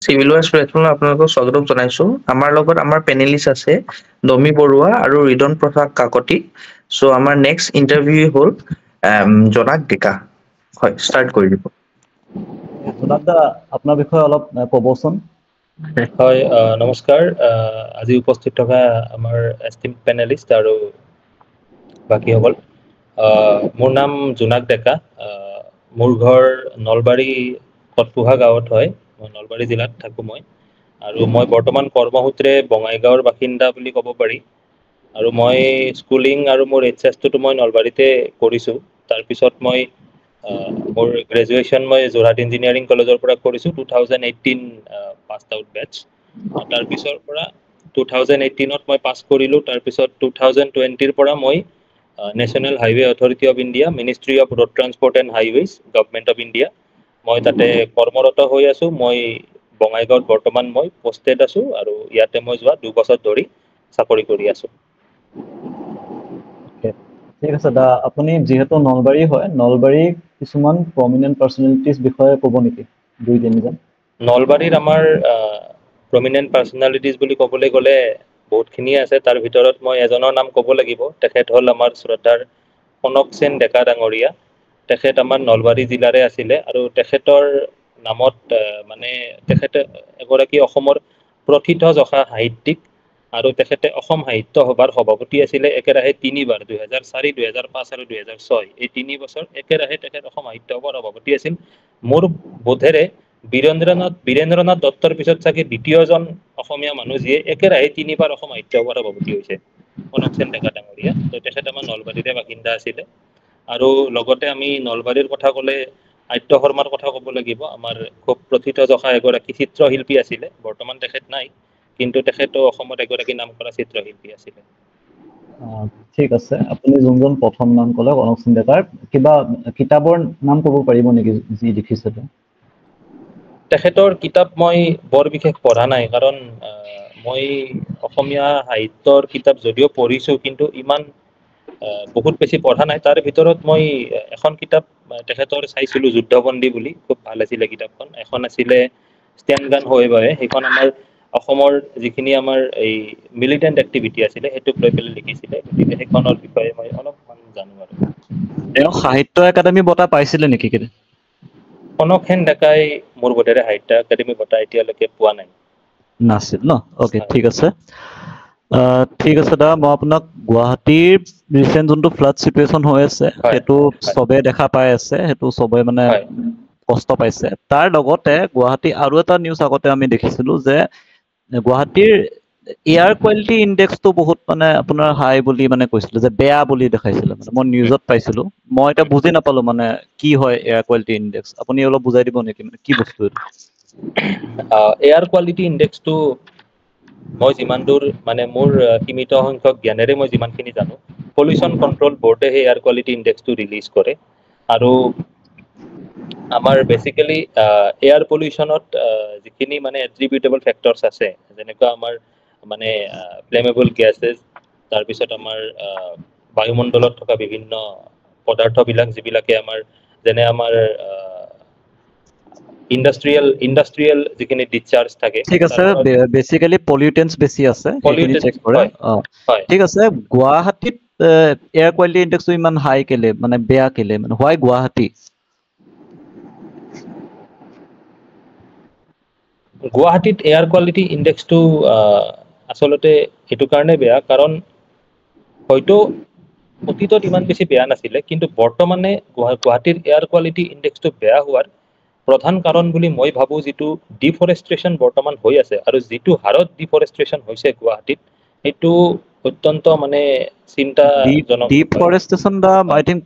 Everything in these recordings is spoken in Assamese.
চিভিল ৱাৰ্ছ প্লেটফৰ্মত আপোনালোকক স্বাগতম জনাইছো। আমাৰ লগত আমাৰ পেনেলিষ্ট আছে দমি বৰুৱা আৰু ৰিদন প্ৰসাদ কাকতি। চ' আমাৰ নেক্সট ইণ্টাৰভিউ হ'ল জনাক ডেকা। হয়, ষ্টাৰ্ট কৰি দিব। জনাক দা আপোনাৰ বিষয়ে অলপ ক'বচোন। হয়, নমস্কাৰ। আজি উপস্থিত থকা আমাৰ এষ্টিম পেনেলিষ্ট আৰু বাকীসকল, মোৰ নাম জোনাক ডেকা। মোৰ ঘৰ নলবাৰী কটপোহা গাঁৱত হয়। মই নলবাৰী জিলাত থাকোঁ মই। আৰু মই বৰ্তমান কৰ্মসূত্ৰে বঙাইগাঁৱৰ বাসিন্দা বুলি ক'ব পাৰি। আৰু মই স্কুলিং আৰু মোৰ এইচএছটোতো মই নলবাৰীতে কৰিছোঁ। তাৰপিছত মই মোৰ গ্ৰেজুৱেশ্যন মই যোৰহাট ইঞ্জিনিয়াৰিং কলেজৰ পৰা কৰিছোঁ 2018 পাছ আউট বেটছ। তাৰপিছৰ পৰা 2018ত মই পাছ কৰিলোঁ। তাৰপিছত 2020ৰ পৰা মই national highway authority of India, ministry of road transport and highways, government of India, মই তাতে কৰ্মৰত হৈ আছোঁ। মই বঙাইগাঁৱত বৰ্তমান মই পষ্টেড আছোঁ আৰু ইয়াতে মই যোৱা 2 বছৰ ধৰি চাকৰি কৰি আছোঁ। ঠিক আছে দা, আপুনি যিহেতু নলবাৰী হয়, নলবাৰীৰ কিছুমান প্ৰমিনেণ্ট পাৰ্চনেলিটিজ বিষয়ে ক'ব নেকি 2-3জন? নলবাৰীত আমাৰ প্ৰমিনেণ্ট পাৰ্চনেলিটিজ বুলি ক'বলৈ গ'লে বহুতখিনিয়ে আছে। তাৰ ভিতৰত মই এজনৰ নাম ক'ব লাগিব। তেখেত হ'ল আমাৰ শ্ৰদ্ধাৰ কনক সেন ডেকা ডাঙৰীয়া। তেখেত আমাৰ নলবাৰী জিলাৰে আছিলে আৰু তেখেতৰ নামত মানে তেখেতে এগৰাকী অসমৰ প্ৰথিতযশা সাহিত্যিক আৰু তেখেতে অসম সাহিত্য সভাৰ সভাপতি আছিলে একেৰাহে 3 বাৰ, 2004, 2005 আৰু 2006। এই 3 বছৰ একেৰাহে তেখেত অসম সাহিত্য সভাৰ সভাপতি আছিল। মোৰ বোধেৰে বীৰেন্দ্ৰনাথ দত্তৰ পিছত চাগে দ্বিতীয়জন অসমীয়া মানুহ যিয়ে একেৰাহে 3 বাৰ অসম সাহিত্য সভাৰ সভাপতি হৈছে, কনক সেন ডেকা ডাঙৰীয়া। তো তেখেত আমাৰ নলবাৰীৰে বাসিন্দা আছিলে। আৰু লগতে আমি নলবাৰীৰ কথা ক'লে আদ্য শৰ্মাৰ কথা ক'ব লাগিব। আমাৰ খুব প্ৰথিতযশা এগৰাকী চিত্ৰশিল্পী আছিলে। বৰ্তমান তেখেত নাই, কিন্তু তেখেতো অসমত এগৰাকী নাম কৰা চিত্ৰশিল্পী আছিলে। ঠিক আছে, আপুনি যোনজন প্ৰথম নাম ক'লে কনক সেন ডেকাৰ, কিবা কিতাপৰ নাম ক'ব পাৰিব নেকি যি লিখিছিলে? তেখেতৰ কিতাপ মই বৰ বিশেষ পঢ়া নাই, কাৰণ মই অসমীয়া সাহিত্যৰ কিতাপ যদিও পঢ়িছোঁ, কিন্তু ইমান বহুত বেছি পঢ়া নাই। তাৰ ভিতৰত মই এখন কিতাপ তেখেতৰ চাইছিলোঁ, যুদ্ধবন্দী বুলি, খুব ভাল আছিলে কিতাপখন। এখন আছিলে ষ্টেণ্ড গান হৈ বহে, সেইখন আমাৰ অসমৰ যিখিনি আমাৰ এই মিলিটেণ্ট এক্টিভিটি আছিলে সেইটোক লৈ পেলাই লিখিছিলে। গতিকে সেইখনৰ বিষয়ে মই অলপমান জানো আৰু। তেওঁ সাহিত্য একাডেমী বঁটা পাইছিলে নেকি? কনক সেন ডেকাই মোৰ বোধেৰে সাহিত্য একাডেমী বঁটা এতিয়ালৈকে পোৱা নাই। নাছিল ন? অ'কে, ঠিক আছে। ঠিক আছে দা, মই আপোনাক গুৱাহাটীৰ ৰিচেণ্ট যোনটো ফ্লাড চিটুৱেশ্যন হৈ আছে হয় সেইটো হয় চবে দেখা পাই আছে, সেইটো চবে মানে হয় কষ্ট পাইছে। তাৰ লগতে গুৱাহাটী আৰু এটা নিউজ আগতে আমি দেখিছিলো যে গুৱাহাটীৰ এয়াৰ কোৱালিটি ইণ্ডেক্সটো বহুত মানে আপোনাৰ হাই বুলি মানে কৈছিলে, যে বেয়া বুলি দেখাইছিলে। মানে মই নিউজত পাইছিলো, মই এতিয়া বুজি নাপালো মানে কি হয় এয়াৰ কোৱালিটি ইণ্ডেক্স। আপুনি অলপ বুজাই দিব নেকি, মানে কি বস্তু এইটো? এয়াৰ কোৱালিটি ইণ্ডেক্সটো মই যিমান দূৰ মানে মোৰ সীমিত সংখ্যক জ্ঞানেৰে মই যিমানখিনি জানো, পলিউশ্যন কণ্ট্ৰল বৰ্ডে সেই এয়াৰ কোৱালিটি ইণ্ডেক্সটো ৰিলিজ কৰে। আৰু আমাৰ বেচিকেলি এয়াৰ পলিউশ্যনত যিখিনি মানে এট্ৰিবিউটেবল ফেক্টৰছ আছে, যেনেকুৱা আমাৰ মানে ফ্লেমেবল গেছেছ, তাৰপিছত আমাৰ বায়ুমণ্ডলত থকা বিভিন্ন পদাৰ্থবিলাক যিবিলাকে আমাৰ, যেনে আমাৰ ইণ্ডাষ্ট্ৰিয়েল যিখিনি ডিচাৰ্জ থাকে ঠিক আছে, তাৰ পৰা বেচিকেলি পলিউটেন্স বেছি আছে, সেইখিনি পলিউটেড চেক কৰে। হয় হয় ঠিক আছে, গুৱাহাটীত এয়াৰ কোৱালিটি ইণ্ডেক্সটো ইমান হাই কেলে, মানে বেয়া কেলে, মানে হোৱাই গুৱাহাটী? গুৱাহাটীত এয়াৰ কোৱালিটি ইণ্ডেক্সটো আচলতে সেইটো কাৰণে বেয়া, কাৰণ হয়তো অতীতত ইমান বেছি বেয়া নাছিলে, কিন্তু বৰ্তমানে গুৱাহাটীৰ এয়াৰ কোৱালিটি ইণ্ডেক্সটো বেয়া হোৱাৰ প্ৰধান কাৰণ বুলি মই ভাবোঁ, যিটো ডিফৰেষ্ট্ৰেশ্যন বৰ্তমান হৈ আছে আৰু যিটো হাৰত ডিফৰেষ্ট্ৰেশ্যন হৈছে গুৱাহাটীত, সেইটো অত্যন্ত মানে চিন্তাজনক বিষয়। ডিফৰেষ্টেশ্যন দা আই হয় থিংক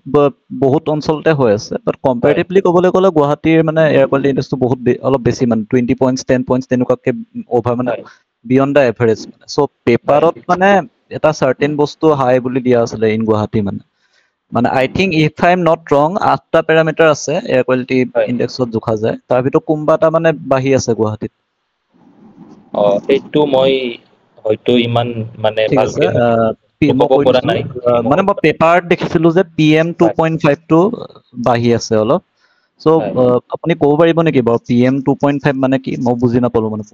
বহুত অঞ্চলতে হৈ আছে, বাট হয় কম্পেৰেটিভলি ক'বলৈ গ'লে গুৱাহাটীৰ মানে এয়াৰ কোৱালিটি ইণ্ডেক্সটো অলপ বেছি, মানে 20 পইণ্টছ 10 পইণ্টছ তেনেকুৱাকে অভাৰ, মানে হয় বিয়ণ্ড দ্য এভাৰেজ। মানে চ' হয় পেপাৰত মানে এটা চাৰ্টেন বস্তু হাই বুলি দিয়া আছিলে ইন গুৱাহাটী। মানে I think if I am not wrong, 8টা পেৰামিটাৰ আছে এয়াৰ কোৱালিটি হয় ইণ্ডেক্সত জোখা যায়, তাৰ ভিতৰত কোনোবা এটা মানে বাঢ়ি আছে গুৱাহাটীত। সেইটো মই হয়তো ইমান মানে ঠিক আছে, ভালকে মই ক'ব কৈ পৰা দিছো, নাই এই মানে মই মুহূৰ্তত। পেপাৰত দেখিছিলো যে PM হয় 2.5টো বাঢ়ি আছে অলপ। সো আপুনি ক'ব পাৰিব নেকি বাৰু PM 2.5 মানে কি মই বুজি নাপালো মানে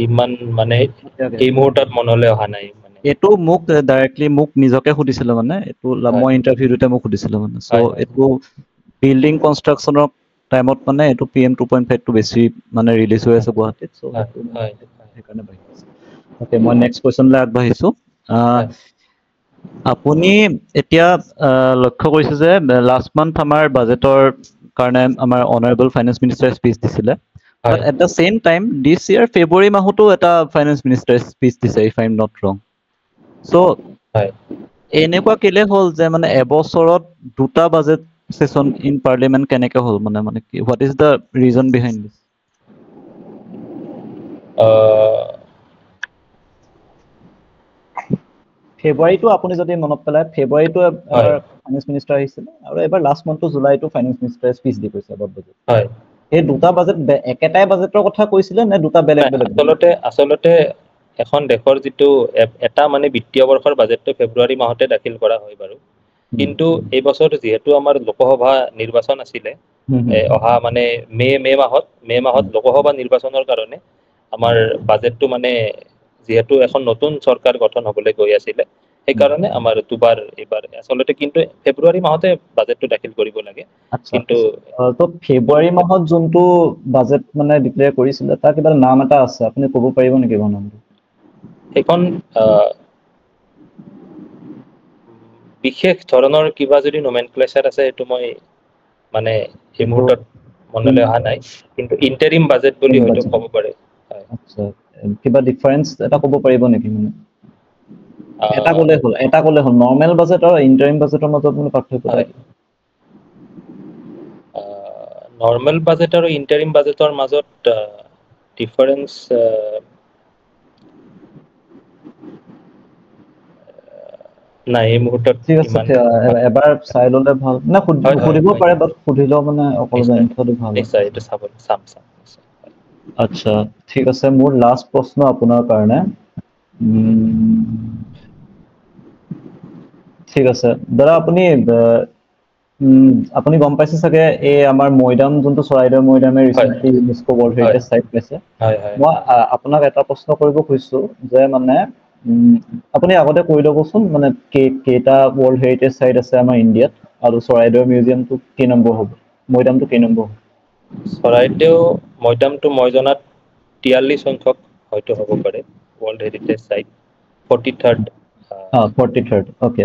ইমান মানে এই মুহূৰ্তত মনলৈ অহা নাই মানে এইটো মোক ডাইৰেক্টলি মোক নিজকে সুধিছিল মানে এইটো মই ইন্টাৰভিউতে মোক সুধিছিল মানে সো এইটো বিল্ডিং কনষ্ট্ৰাকচনৰ টাইমত মানে এইটো PM 2.5 টো বেছি মানে ৰিলিজ হৈ আছে গুৱাহাটীত সো সেইকাৰণে বাঢ়িছে ওকে মই নেক্সট কোৱেশ্চনলৈ আগবাঢ়িছো আপুনি এতিয়া লক্ষ্য কৰিছে যে লাষ্ট মান্থ আমাৰ বাজেটৰ কাৰণে আমাৰ অনাৰেবল ফাইনেন্স মিনিষ্টাৰে স্পীচ দিছিলে but at the same time this year February মাহতো এটা ফাইনেন্স মিনিষ্টাৰে স্পীচ দিছে if I am not wrong so এনেকুৱা কেলে হ'ল যে মানে এবছৰত দুটা বাজেট সেশন ইন পাৰ্লিয়ামেন্ট কেনেকে হ'ল মানে কি what is the reason behind this ফেব্ৰুৱাৰীটো আপুনি যদি মনত পেলায় ফেব্ৰুৱাৰীটো এবাৰ ফাইনেন্স মিনিষ্টাৰ আহিছিলে আৰু এবাৰ লাষ্ট মান্থটো জুলাইটো ফাইনেন্স মিনিষ্টাৰে স্পীচ দি কৈছে এবাৰ বাজেট এই দুটা বাজেট একেটাই বাজেটৰ কথা কৈছিলে নে দুটা বেলেগ বেলেগ আচলতে এখন দেশৰ যিটো এটা মানে বিত্তীয় বৰ্ষৰ বাজেটটো ফেব্ৰুৱাৰী মাহতে দাখিল কৰা হয় বাৰু কিন্তু এই বছৰ যিহেতু আমাৰ লোকসভা নিৰ্বাচন আছিলে অহা মানে মে মাহত লোকসভা নিৰ্বাচনৰ কাৰণে আমাৰ বাজেটটো মানে যিহেতু এখন নতুন চৰকাৰ গঠন হবলৈ গৈ আছিলে সেইকাৰণে আমাৰ দুবাৰ এইবাৰ আচলতে কিন্তু ফেব্ৰুৱাৰী মাহতে বাজেটটো দাখিল কৰিব লাগে কিন্তু তো ফেব্ৰুৱাৰী মাহত যোনটো বাজেট মানে ডিক্লেয়াৰ কৰিছিলে তাৰ কিবা নাম এটা আছে আপুনি ক'ব পাৰিব নেকি বাৰু নামটো সেইখন বিশেষ ধৰণৰ কিবা যদি নমেনক্লেচাৰ আছে সেইটো মই মানে এই মুহূৰ্তত মনলৈ অহা নাই কিন্তু ইন্টাৰিম বাজেট বুলি হয়তো ক'ব পাৰে আচ্ছা কিবা ডিফাৰেন্স এটা ক'ব পাৰিব নেকি মানে এটা ক'লে হ'ল নৰ্মেল বাজেট আৰু ইন্টাৰিম বাজেটৰ মাজত মানে পাৰ্থক্যটা কি নৰ্মেল বাজেট আৰু ইন্টাৰিম বাজেটৰ মাজত ডিফাৰেন্স নাই এই মুহূৰ্তত ঠিক আছে এবাৰ চাই ল'লে ভাল না সুধিব পাৰে বাট সুধিলেও মানে অকল জানি থোৱাটো ভাল নিশ্চয় এইটো চাম আচ্ছা ঠিক আছে মোৰ লাষ্ট প্ৰশ্ন আপোনাৰ কাৰণে ঠিক আছে দাদা আপুনি গম পাইছে চাগে এই আমাৰ মৈদাম যোনটো চৰাইদেউ মৈদামে recently UNESCO world heritage site পাইছে মই আপোনাক এটা প্ৰশ্ন কৰিব খুজিছো যে মানে আপুনি আগতে কৈ ল'বচোন মানে কেইটা ৱৰ্ল্ড হেৰিটেজ চাইট আছে আমাৰ ইণ্ডিয়াত আৰু চৰাইদেউ মিউজিয়ামটো কেই নম্বৰ হ'ব মৈদামটো কেই নম্বৰ হ'ব চৰাইদেউ মৈদামটো মই জনাত 43 সংখ্যক হয়তো হ'ব পাৰে ৱৰ্ল্ড হেৰিটেজ চাইট 43rd ওকে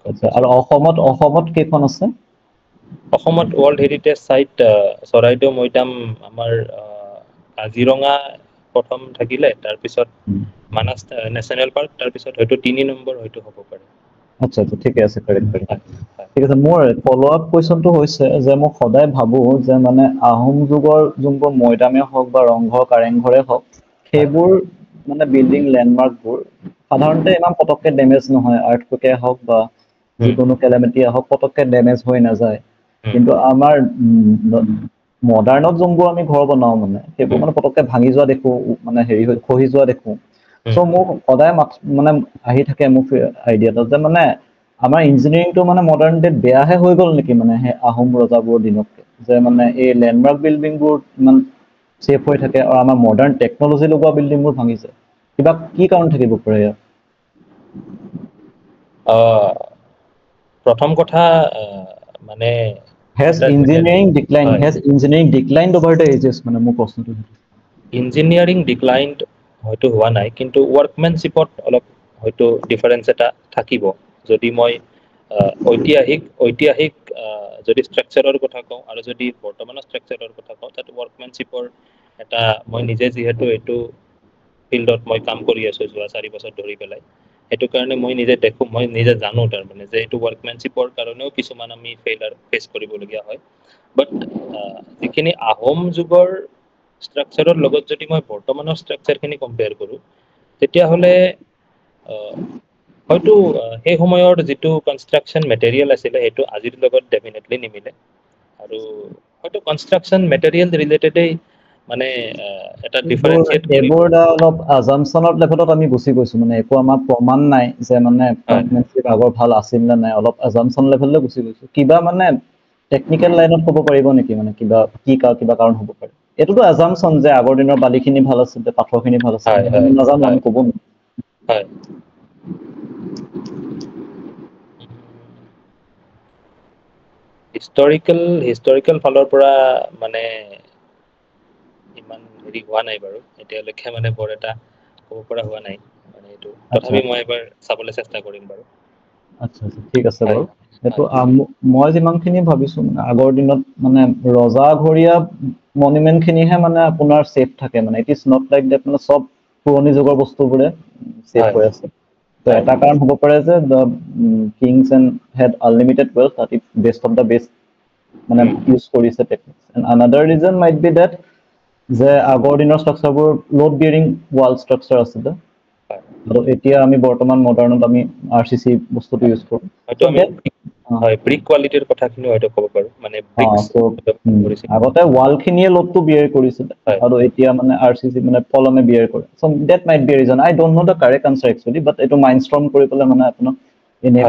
আচ্ছা আৰু অসমত কেইখন আছে অসমত ৱৰ্ল্ড হেৰিটেজ চাইট চৰাইদেউ মৈদাম আমাৰ কাজিৰঙা প্ৰথম থাকিলে তাৰপিছত মানাস নেশ্যনেল পাৰ্ক তাৰপিছত হয়তো 3 নম্বৰ হয়তো হ'ব পাৰে আচ্ছা ঠিকে আছে ঠিক আছে মোৰ ফলো আপ কুৱেশ্যনটো হৈছে যে মই সদায় ভাবো যে মানে আহোম যুগৰ যোনবোৰ মৈদামেই হওক বা ৰংঘৰ কাৰেংঘৰে হওক সেইবোৰ মানে বিল্ডিং লেণ্ডমাৰ্কবোৰ সাধাৰণতে ইমান পতককে ডেমেজ নহয় আৰ্থকুৱে হওক বা যিকোনো কেলেমিটি হওক পতককে ডেমেজ হৈ নাযায় কিন্তু আমাৰ মডাৰ্ণত যোনবোৰ আমি ঘৰ বনাও মানে সেইবোৰ মানে পতককে ভাঙি যোৱা দেখো মানে হেৰি হৈ খহি যোৱা দেখো চ' মোক সদায় মানে আহি থাকে মোক আইডিয়াটো যে মানে আমাৰ ইঞ্জিনিয়াৰিংটো মানে মডাৰ্ণ ডেট বেয়াহে হৈ গ'ল নেকি মানে সেই আহোম ৰজাবোৰৰ দিনতকে যে মানে এই লেণ্ডমাৰ্ক বিল্ডিংবোৰ ইমান ছেফ হৈ থাকে আৰু আমাৰ মডাৰ্ণ টেকনলজি লগোৱা বিল্ডিংবোৰ ভাঙিছে কিবা কি কাৰণ থাকিব পাৰে ইয়াত প্ৰথম কথা মানে has engineering declined over the ages মানে মোৰ প্ৰশ্নটো ইঞ্জিনিয়াৰিং ডিক্লাইন্ড হয়তো হোৱা নাই কিন্তু ৱৰ্কমেনশ্বিপত অলপ হয়তো ডিফাৰেন্স এটা থাকিব যদি মই ঐতিহাসিক যদি ষ্ট্ৰাকচাৰৰ কথা কওঁ আৰু যদি বৰ্তমানৰ ষ্ট্ৰাকচাৰৰ কথা কওঁ তাত ৱৰ্কমেনশ্বিপৰ এটা মই নিজে যিহেতু এইটো ফিল্ডত মই কাম কৰি আছো যোৱা 4 বছৰ ধৰি পেলাই সেইটো কাৰণে মই নিজে জানো তাৰমানে যে এইটো ৱৰ্কমেনশ্বিপৰ কাৰণেও কিছুমান আমি ফেচ কৰিবলগীয়া হয় বাট যিখিনি আহোম যুগৰ ষ্ট্ৰাকচাৰৰ লগত যদি মই বৰ্তমানৰ ষ্ট্ৰাকচাৰখিনি কম্পেয়াৰ কৰোঁ তেতিয়াহ'লে হয়তো সেই সময়ৰ যিটো কনষ্ট্ৰাকশ্যন মেটেৰিয়েল আছিলে সেইটো আজিৰ লগত ডেফিনেটলি নিমিলে আৰু হয়তো কনষ্ট্ৰাকশ্যন মেটেৰিয়েল ৰিলেটেডেই মানে এটা ডিফাৰেন্সিয়েট কৰিব এইবোৰ অলপ আজামচনৰ লেভেলত আমি গুচি গৈছো মানে একো আমাৰ প্ৰমাণ নাই যে মানে পাৰ্টনাৰশ্বিপ আগৰ ভাল আছিল নে নাই অলপ আজামচন লেভেললৈ গুচি গৈছো কিবা মানে টেকনিকেল লাইনত ক'ব পাৰিব নেকি মানে কিবা কিবা কাৰণ হ'ব পাৰে এটোতো আজামচন যে আগৰ দিনৰ বালিখিনি ভাল আছিল পাথৰখিনি ভাল আছিল নাজানো আমি ক'ব নোৱাৰো হয় হিষ্টৰিকেল ফালৰ পৰা মানে ইমান হেৰি হোৱা নাই বাৰু এতিয়ালৈকে মানে বৰ এটা ক'ব পৰা হোৱা নাই মানে এইটো তথাপি মই এবাৰ চাবলৈ চেষ্টা কৰিম বাৰু আচ্ছা ঠিক আছে বাৰু এইটো মই যিমানখিনি ভাবিছো মানে আগৰ দিনত মানে ৰজাঘৰীয়া মনুমেণ্টখিনিহে মানে আপোনাৰ ছেফ থাকে মানে it is not like that মানে চব পুৰণি যুগৰ বস্তুবোৰে ছেফ হৈ আছে তো এটা কাৰণ হ'ব পাৰে যে the kings and had unlimited wealth that is best of the best মানে ইউজ কৰিছে techniques and another reason might be that যে আগৰ দিনৰ ষ্ট্ৰাকচাৰবোৰ লোড বিয়াৰিং ৱাল ষ্ট্ৰাকচাৰ আছিলে আৰু এতিয়া আমি বৰ্তমান মডাৰ্ণত আমি RCC বস্তুটো ইউজ কৰোঁ হয়তো আমি ব্ৰিক কোৱালিটিৰ কথাখিনি হয়তো ক'ব পাৰো মানে ব্ৰিক্স আগতে ৱালখিনিয়ে লোডটো বিয়াৰ কৰিছিলে আৰু এতিয়া মানে RCC মানে কলমে বিয়াৰ কৰে so that might be reason I don't know the correct answer actually but এইটো মাইন্ডষ্টৰ্ম কৰি পেলাই মানে আপোনাক এনে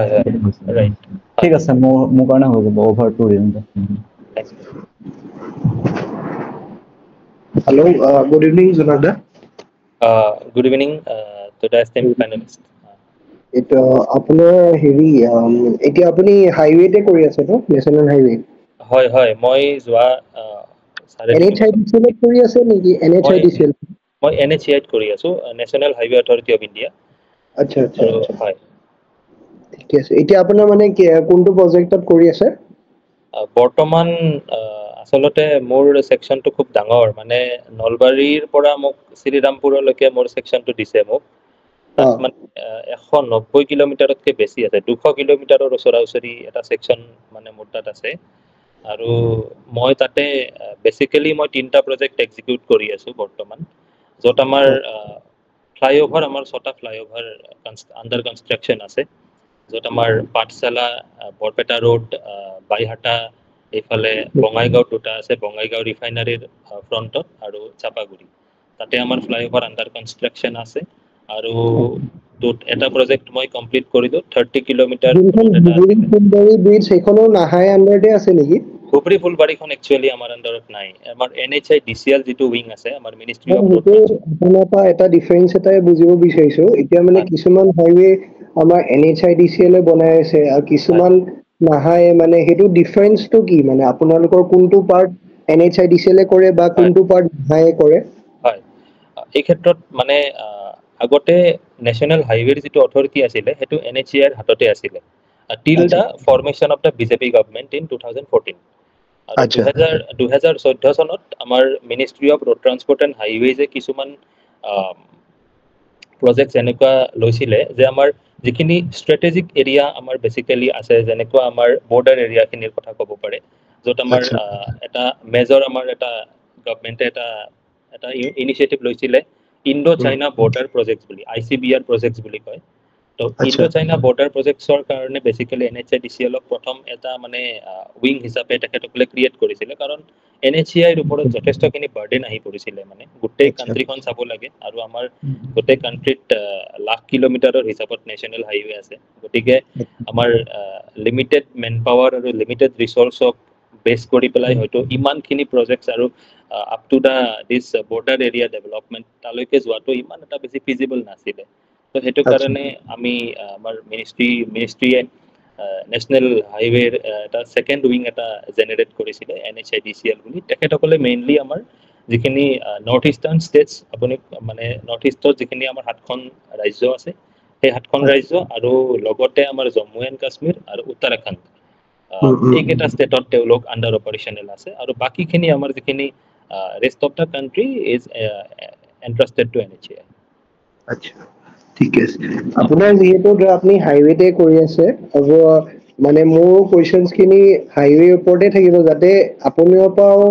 ৰাইট ঠিক আছে মোৰ কাৰণে হৈ যাব over to reason Hello, good evening, Jonada. Good evening to the esteemed panelists. It আপোনাৰ হেৰি এতিয়া আপুনি হাইৱেতে কৰি আছে ন নেশ্যনেল হাইৱে হয় মই যোৱা NHIDCL কৰি আছে নেকি NHIDCL মই NHAI কৰি আছো national highway authority of India আচ্ছা হয় ঠিক আছে এতিয়া আপোনাৰ মানে কোনটো প্ৰজেক্টত কৰি আছে বৰ্তমান আচলতে মোৰ সেকশনটো খুব ডাঙৰ মানে নলবাৰীৰ পৰা মোক শ্ৰীৰামপুৰলৈকে মোৰ সেকশনটো দিছে মোক তাত মানে 190 কিলোমিটাৰতকৈ বেছি আছে 200 কিলোমিটাৰৰ ওচৰা-ওচৰি এটা সেকশন মানে মোৰ তাত আছে আৰু মই তাতে বেসিক্যালি মই তিনটা প্ৰজেক্ট এক্সিকিউট কৰি আছো বৰ্তমান যত আমাৰ ফ্লাইওভাৰ আমাৰ 6টা ফ্লাইওভাৰ আন্ডাৰ কনস্ট্ৰাকশন আছে যত আমাৰ পাঠশালা বৰপেটা ৰোড বাইহাটা এইফালে বঙাইগাঁও দুটা আছে বঙাইগাঁও ৰিফাইনাৰীৰ ফ্ৰণ্টত আৰু চাপাগুৰি তাতে আমাৰ ফ্লাইওভাৰ আন্ডাৰ কনস্ট্ৰাকশন আছে আৰু এটা প্ৰজেক্ট মই কমপ্লিট কৰিলো 30 কিলোমিটাৰ ব্ৰিজ সেইখনো নাহাই আন্ডাৰতে আছে নেকি হুবৰি ফুলবাৰীখন একচুয়ালি আমাৰ আন্ডাৰত নাই আমাৰ NHIDCL যেটো উইং আছে আমাৰ মিনিষ্ট্ৰি অফ ৰোড ট্ৰান্সপোৰ্ট এটা ডিফাৰেন্স এটাই বুজিব বিচাৰিছো এতিয়া মানে কিছুমান হাইৱে আমাৰ NHIDCL এ বনাই আছে আৰু কিছুমান নাহাই মানে হেতু ডিফাৰেন্সটো কি মানে আপোনালোকৰ কোনটো পাৰ্ট NHIDCL এ কৰে বা কোনটো পাৰ্ট নাহাই কৰে হয় এই ক্ষেত্ৰত মানে আগতে নেশ্যনেল হাইৱেৰ যেটো অথৰিটি আছিল হেতু NHAI ৰ হাততে আছিল till the formation of the BJP government in 2014 আৰু 2014 চনত আমাৰ ministry of road transport and হাইৱেজে কিছুমান প্ৰজেক্ট এনেকুৱা লৈছিলে যে আমাৰ যিখিনি ষ্ট্ৰেটেজিক এৰিয়া আমাৰ বেসিক্যালি আছে যেনেকুৱা আমাৰ বৰ্ডাৰ এৰিয়াখিনিৰ কথা ক'ব পাৰে য'ত আমাৰ এটা মেজৰ আমাৰ এটা গভৰ্নমেন্টে এটা ইনিশিয়েটিভ লৈছিলে ইণ্ডো চাইনা বৰ্ডাৰ প্ৰজেক্টছ বুলি ICBR প্ৰজেক্টছ বুলি কয় তো ইণ্ডো চাইনা বৰ্ডাৰ প্ৰজেক্টছৰ কাৰণে বেসিক্যালি NHIDCL প্ৰথম এটা মানে উইং হিচাপে তেখেতসকলে ক্ৰিয়েট কৰিছিলে কাৰণ NHAI ৰ ওপৰত যথেষ্টখিনি বাৰ্ডেন আহি পৰিছিলে মানে গোটেই কান্ট্ৰিখন চাব লাগে আৰু আমাৰ গোটেই কান্ট্ৰিত লাখ কিলোমিটাৰৰ হিচাপত নেশ্যনেল হাইৱে আছে গতিকে আমাৰ লিমিটেড মেন পাৱাৰ আৰু লিমিটেড ৰিসোৰ্সক বেস কৰি পেলাই হয়তো ইমানখিনি প্ৰজেক্টছ আৰু up to the this border area development তালৈকে যোৱাটো ইমান এটা বেছি ফিজিবল নাছিলে তো হেতু কাৰণে আমি আমাৰ মিনিষ্ট্ৰিয়ে নেশ্যনেল হাইৱেৰ এটা সেকেন্ড উইং এটা জেনাৰেট কৰিছিলে NHIDCL বুলি তেখেতসকলে মেইনলি আমাৰ যিখিনি নৰ্থ ইষ্টাৰ্ণ ষ্টেটছ আপুনি মানে নৰ্থ ইষ্টত যিখিনি আমাৰ 7খন ৰাজ্য আছে সেই 7খন ৰাজ্য আৰু লগতে আমাৰ জম্মু এণ্ড কাশ্মীৰ আৰু উত্তৰাখণ্ড এইকেইটা ষ্টেটত তেওঁলোক আন্ডাৰ অপাৰেশনেল আছে আৰু বাকিখিনি আমাৰ যিখিনি rest of the country is entrusted to NHAI আচ্ছা ঠিক আছে আপোনাৰ যেহেতু আপুনি হাইৱেতে কৰি আছে আৰু মানে মোৰ কোৱেশ্চনছ খিনি হাইৱে ওপৰতে থাকিব যাতে আপোনাৰ পৰাও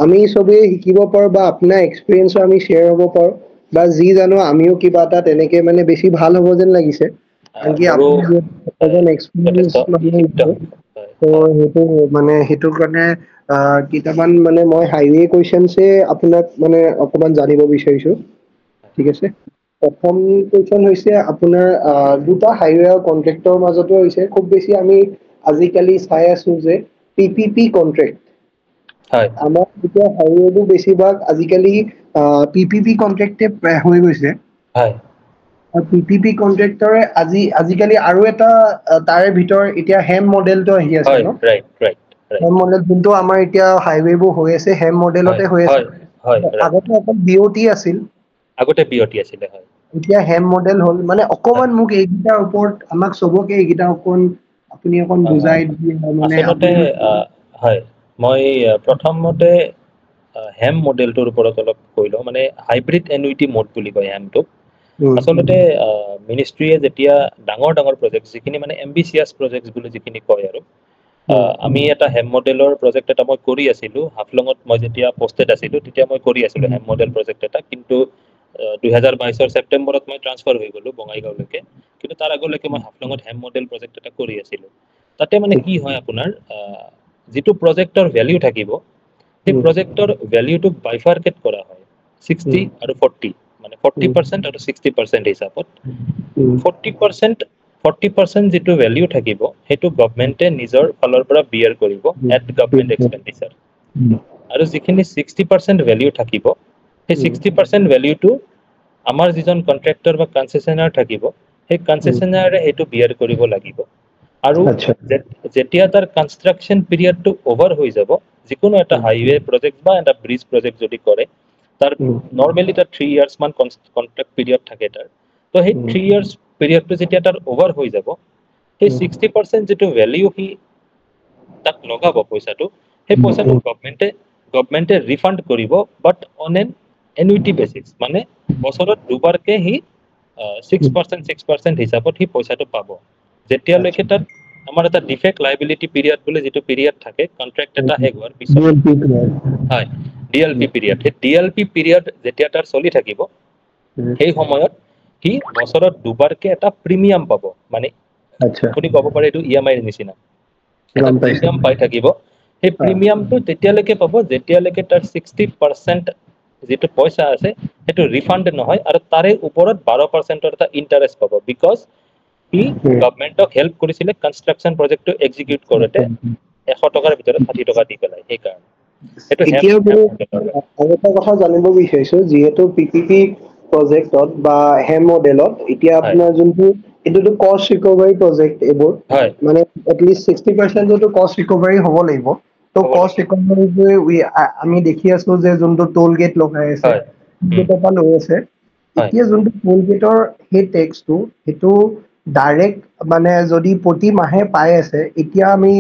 আমি সবে শিকিব পাৰো বা আপোনাৰ এক্সপেৰিয়েন্স আমি শেয়াৰ হ'ব পাৰো বা যি জানো আমিও কিবা এটা তেনেকে মানে বেছি ভাল হ'ব যেন লাগিছে আনকি আপুনি এজন এক্সপেৰিয়েন্স তো সেইটো মানে সেইটোৰ কাৰণে কেইটামান মানে মই হাইৱে কুৱেশ্যনছে আপোনাক মানে অকমান জানিব বিচাৰিছো ঠিক আছে প্ৰথম কুৱেশ্যন হৈছে আপোনাৰ দুটা হাইৱে আৰু কন্ট্ৰেক্টৰ মাজতো হৈছে খুব বেছি আমি আজিকালি চাই আছো যে পিপিপি কন্ট্ৰেক্ট হয় আমাৰ এতিয়া হাইৱেটো বেছিভাগ আজিকালি পিপিপি কন্ট্ৰেক্টে হৈ গৈছে হয় পিপিপি কন্ট্ৰেক্টৰে আজিকালি আৰু এটা তাৰে ভিতৰত এতিয়া হেম মডেলটো আহি আছে হয় ন right right right HAM model যোনটো আমাৰ এতিয়া হাইৱেবোৰ হৈ আছে হেম হয় মডেলতে হৈ আছে হয় হয় ৰাইট আগতে অকল বিঅটি আছিল আগতে বিঅটি আছিলে হয় এতিয়া হেম মডেল হ'ল মানে অকমান মোক এইকেইটাৰ ওপৰত আমাক চবকে এইকেইটা অকণ আপুনি অকণ বুজাই দিয়ে মানে আচলতে আপুনি হয় মই প্ৰথমতে হেম মডেলটোৰ ওপৰত অলপ কৈ লওঁ মানে হাইব্ৰিড এনুইটি মড বুলি কয় হেমটোক আচলতে মিনিষ্ট্ৰীয়ে যেতিয়া ডাঙৰ ডাঙৰ প্ৰজেক্ট যিখিনি মানে এম্বিচিয়াছ প্ৰজেক্ট বুলি যিখিনি কয় আৰু আমি এটা হেম মডেলৰ প্ৰজেক্ট এটা মই কৰি আছিলো হাফলঙত মই যেতিয়া পষ্টেড আছিলো তেতিয়া মই কৰি আছিলো হেম মডেল প্ৰজেক্ট এটা কিন্তু 2022 ছেপ্টেম্বৰত মই ট্ৰান্সফাৰ হৈ গলো বঙাইগাঁওলৈকে কিন্তু তাৰ আগলৈকে মই হাফলঙত হেম মডেল প্ৰজেক্ট এটা কৰি আছিলো তাতে মানে কি হয় আপোনাৰ যিটো প্ৰজেক্টৰ ভেলিউ থাকিব সেই প্ৰজেক্টৰ ভেলিউটোক বাইফাৰ্কেট কৰা হয় 60 আৰু 40 মানে 40% আৰু 60% হিচাপত 40% যিটো ভেলিউ থাকিব সেইটো গভমেণ্টে নিজৰ ফালৰ পৰা বিয়াৰ কৰিব এট গভমেণ্ট এক্সপেণ্ডিচাৰ আৰু যিখিনি 60% ভেলিউ থাকিব সেই 60% ভেলিউটো আমাৰ যিজন কন্ট্ৰেক্টৰ বা কনচেচনাৰ থাকিব সেই কনচেচনাৰে সেইটো বিয়াৰ কৰিব লাগিব আৰু আচ্ছা যেতিয়া তাৰ কনষ্ট্ৰাকচন পিৰিয়ডটো অভাৰ হৈ যাব যিকোনো এটা হাইৱে প্ৰজেক্ট বা এটা ব্ৰিজ প্ৰজেক্ট যদি কৰে তাৰ নৰ্মেলি তাৰ 3 ইয়াৰ্ছ মান কন্ট্ৰেক্ট পিৰিয়ড থাকে তাৰ তো সেই 3 ইয়াৰ্ছ পিৰিয়ডটো যেতিয়া তাৰ অভাৰ হৈ যাব সেই 60% যিটো ভেলিউ সি তাক লগাব পইচাটো সেই পইচাটো গভমেণ্টে ৰিফাণ্ড কৰিব বাট অন এন এনুইটি বেচিছ মানে বছৰত দুবাৰকে সি 6% হিচাপত সি পইচাটো পাব যেতিয়ালৈকে তাত আমাৰ এটা ডিফেক্ট লাইবিলিটি পিৰিয়ড বুলি যিটো পিৰিয়ড থাকে কন্ট্ৰেক্ট এটা শেষ হোৱাৰ পিছত হয় ডিএলপি পিৰিয়ড সেই ডিএলপি পিৰিয়ড যেতিয়া তাৰ চলি থাকিব সেই সময়ত সি বছৰত দুবাৰকে এটা প্ৰিমিয়াম পাব মানে আচ্ছা আপুনি ক'ব পাৰে এইটো ইএমআইৰ নিচিনা এটা গম পাইছো প্ৰিমিয়াম পাই থাকিব সেই প্ৰিমিয়ামটো তেতিয়ালৈকে পাব যেতিয়ালৈকে তাৰ 60% যিটো পইচা আছে সেইটো ৰিফাণ্ড নহয় আৰু তাৰে ওপৰত 12% এটা ইণ্টাৰেষ্ট পাব বিকজ সি গভমেণ্টক হেল্প কৰিছিলে কনষ্ট্ৰাকচন প্ৰজেক্টটো এক্সিকিউট কৰোঁতে 100 টকাৰ ভিতৰত 60 টকা দি পেলাই সেইকাৰণে সেইটো এতিয়া হেম মই মডেলৰ হয় আৰু এটা কথা জানিব বিচাৰিছো যিহেতু পিপিপি প্ৰজেক্টত বা হেম মডেলত এতিয়া হয় আপোনাৰ যোনটো এইটোতো কষ্ট ৰিকভাৰী প্ৰজেক্ট এইবোৰ হয় মানে এটলিষ্ট 60% কষ্ট ৰিকভাৰী হ'ব লাগিব তো হ'ব কষ্ট লাগিব ৰিকভাৰী আমি দেখি আছো যে যোনটো টোল গেট লগাই আছে হয় গেটৰ পৰা লৈ আছে হয় এতিয়া যোনটো টোল গেটৰ সেই টেক্সটো সেইটো ডাইৰেক্ট মানে যদি প্ৰতি মাহে পাই আছে এতিয়া আমি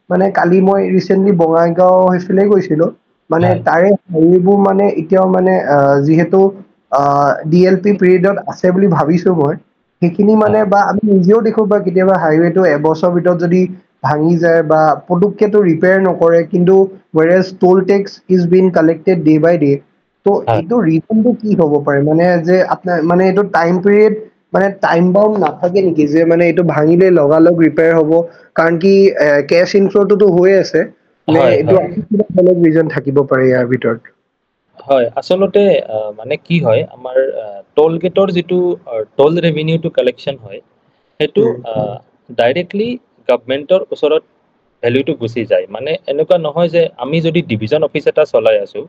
মানে কালি মই ৰিচেন্টলি বঙাইগাঁও সেইফালে গৈছিলো মানে হয় তাৰে হেৰিবোৰ মানে এতিয়াও মানে যিহেতু ডি এল পি পিৰিয়ডত আছে বুলি ভাবিছো মই সেইখিনি মানে হয় বা আমি নিজেও দেখো বা কেতিয়াবা হাইৱেটো এবছৰৰ ভিতৰত যদি ভাঙি যায় বা পুতুককেতো ৰিপেয়াৰ নকৰে কিন্তু whereas toll tax is been collected day by day ত' হয় এইটো ৰিজনটো কি হ'ব পাৰে মানে যে আপোনাৰ মানে এইটো টাইম পিৰিয়ড মানে টাইম বাউণ্ড নাথাকে নেকি যে মানে এইটো ভাঙিলে লগালগ ৰিপেয়াৰ হ'ব কাৰণ কি কেছ ইনফ্ল'টোতো হৈ আছে নে হয় এইটো হয় কিবা বেলেগ ৰিজন থাকিব পাৰে ইয়াৰ ভিতৰত হয় আচলতে মানে কি হয় আমাৰ টোল গেটৰ যিটো টোল ৰেভিনিউটো কালেকশ্যন হয় সেইটো ডাইৰেক্টলি গভমেণ্টৰ ওচৰত ভেলিউটো গুচি যায় মানে এনেকুৱা নহয় যে আমি যদি ডিভিজন অফিচ এটা চলাই আছো